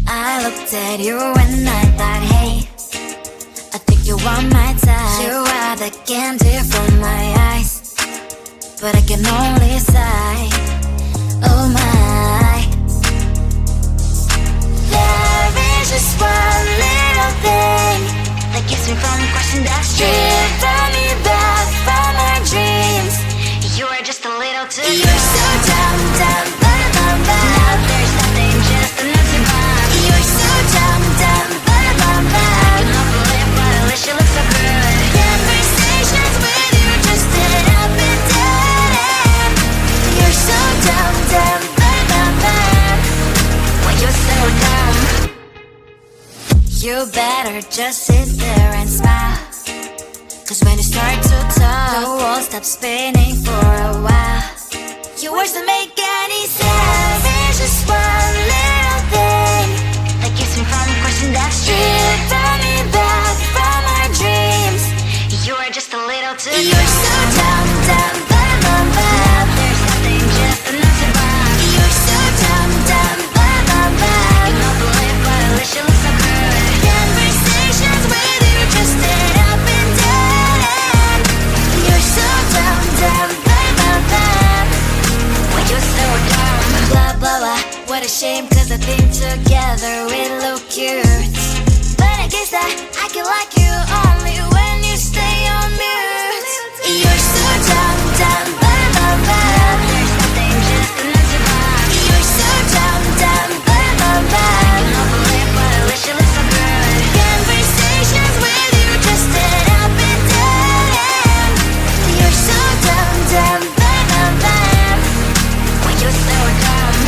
I looked at you and I thought, hey, I think you are my type. You are the candy from my eyes, but I can only sigh, oh my. There is just one little thing that keeps me from crossing that street. Drive me back from my dreams. You are just a little too good. You're so dumb, dumb, ba-da-bum-bum. Now there's nothing, just an empty bomb. You're so dumb, dumb, ba-da-bum-bum. I can not believe, but at least you look so good. Conversations with you just end up in dead end. You're so dumb, dumb, ba-da-bum-bum. When you're so dumb, you better just sit there and smile, 'cause when you start to talk, the world stops spinning for a while. Your words don't make any sense. There's just one little thing that keeps me from crossing that street. Turn me back from our dreams. You are just a little too good. You're so dumb, dumb, ba-da-bum-bum. There's nothing, just an empty bomb. You're so dumb, dumb, ba-da-bum-bum. I cannot believe, but at least you look so good. Conversations with you just end up in dead end. You're so dumb, dumb, ba-da-bum-bum. When you're so dumb, blah, blah, blah. What a shame, 'cause I think together we look cute. But I guess that I can like you only when you stay on mute. You're so dumb, dumb, ba-da-bum-bum. There's nothing, just an empty bomb. You're so dumb, dumb, ba-da-bum-bum. I cannot believe, but at least you look so good. Conversations with you just end up in dead end. You're so dumb, dumb, ba-da-bum-bum. When you're so dumb.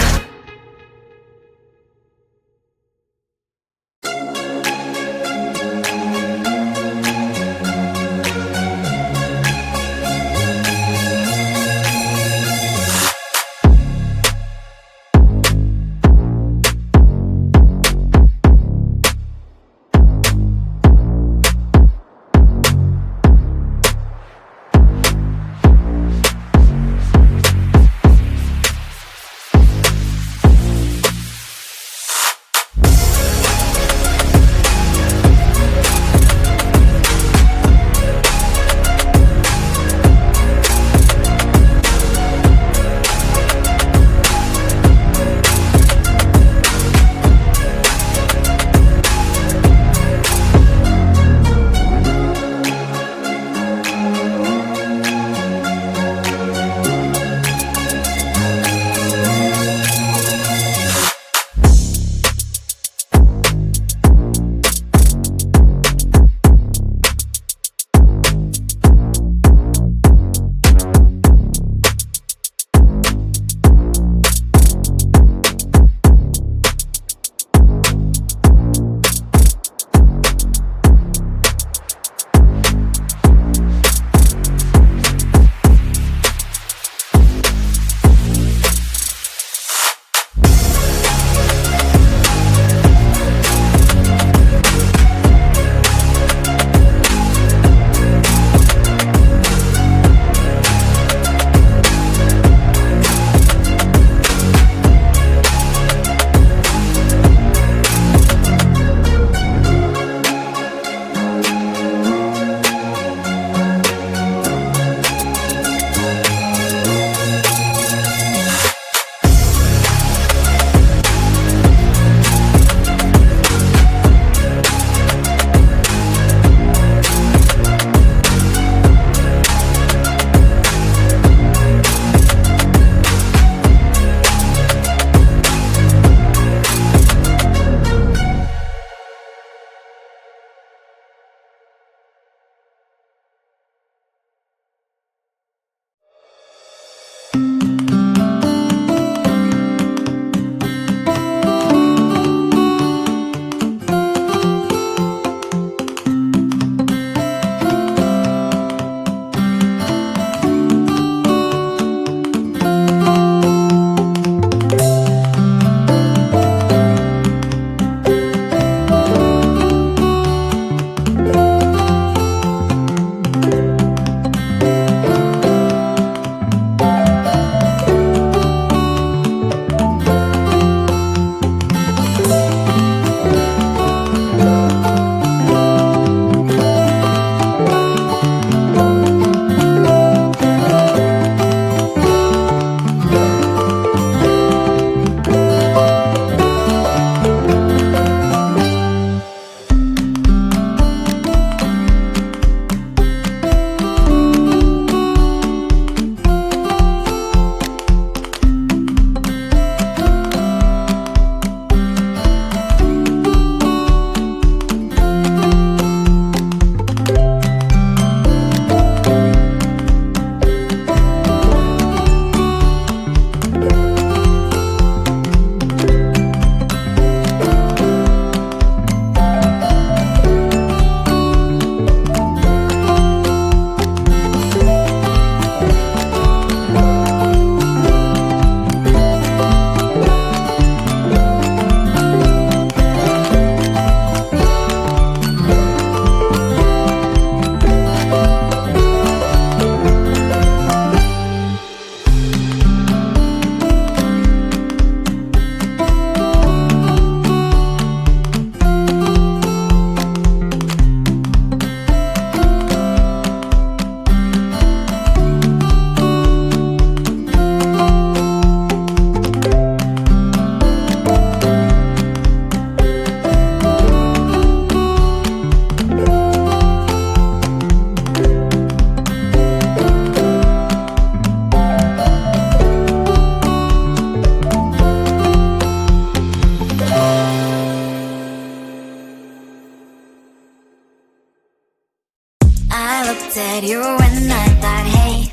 looked at you and I thought, hey,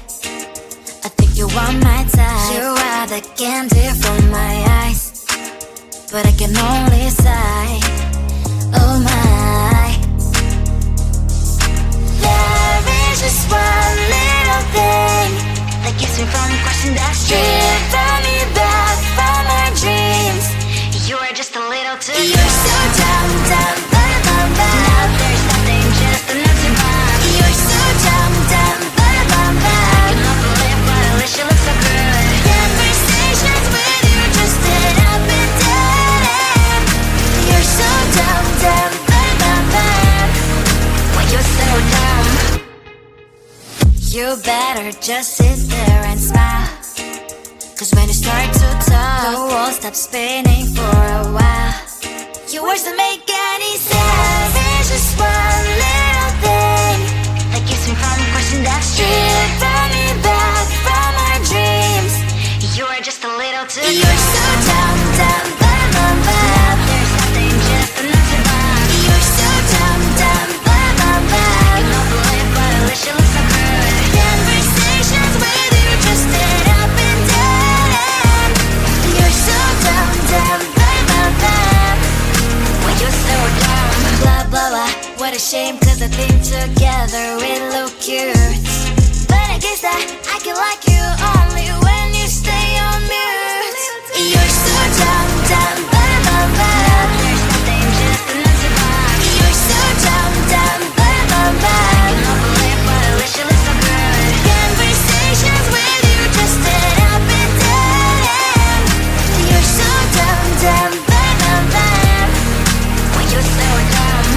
I think you are my type. You are the candy from my eyes, but I can only sigh, oh my. There is just one little thing that keeps me from crossing that street. Drive me back from my dreams. You are just a little too good. You're so dumb, dumb, bum, bum, bum. Now there's nothing, just an empty bomb. You're so dumb, dumb, bum, bum, bum. I cannot believe but at least you look so good. Conversations with you just end up in dead end. You're so dumb, dumb, bum, bum, bum. Why you're so dumb? You better just sit there and smile, 'cause when you start to talk, the world stops spinning for a while. Your words don't make any sense. There's just one little thing that keeps me from crossing that street. Brought me back from our dreams. You are just a little too good. You're so dumb, dumb, bum, bum, bum. There's nothing, just an empty bomb. You're so dumb, dumb, bum, bum, bum. I cannot believe but at least you look so good. Conversations with you just end up in dead end. You're so dumb, dumb, bum, bum, bum. Why you're so dumb? Blah, blah, blah. What a shame, 'cause I think together we look cute. But I guess that I can like you only when you stay on mute. You're so dumb, dumb, bum, bum, bum. There's nothing, just an empty bomb. You're so dumb, dumb, bum, bum, bum. I cannot believe but at least you look so good. Conversations with you just end up in dead end. You're so dumb, dumb, bum, bum, bum. Why you're so dumb?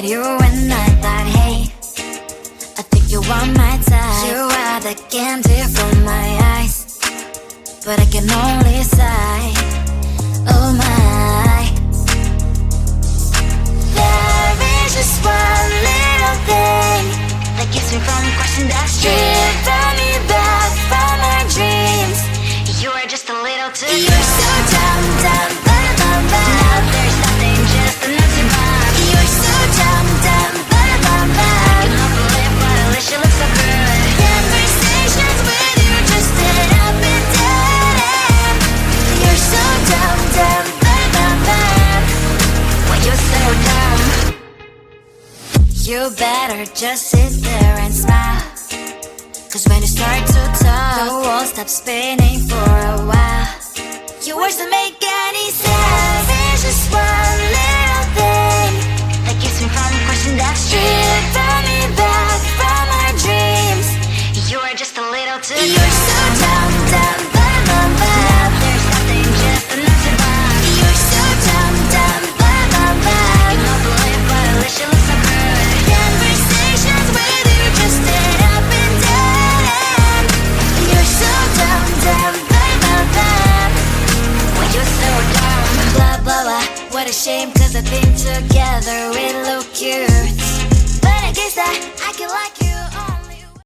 met you and I thought, hey, I think you are my type. You are the candy from my eyes, but I can only sigh, oh my. There is just one little thing that keeps me from crossing that street. Drive me back from my dreams. You are just a little too good. You're so dumb, dumb, bum, bum, bum. Now there's nothing, just enough to bomb. You're so dumb, dumb, bum, bum, bum. I cannot believe what I wish you look so good. Conversations with you just sit up and down. You're so dumb, dumb, bum, bum, bum. Why you're so dumb? You better just sit there and smile, 'cause when you start to talk, the world stops spinning for a while. Your words don't make any sense. There's just one little thing that keeps me from crossing that street. Pull me back from our dreams. You are just a little too good. You're so dumb, dumb, bum, bum, bum. Now there's nothing, just enough to bomb. You're so dumb, dumb, bum, bum, bum. I cannot believe what I wish you look so good. Conversations with you just sit up and down. You're so dumb, dumb, bum, bum, bum. Why you're so dumb? Blah, blah, blah. What a shame, 'cause I think together we look cute.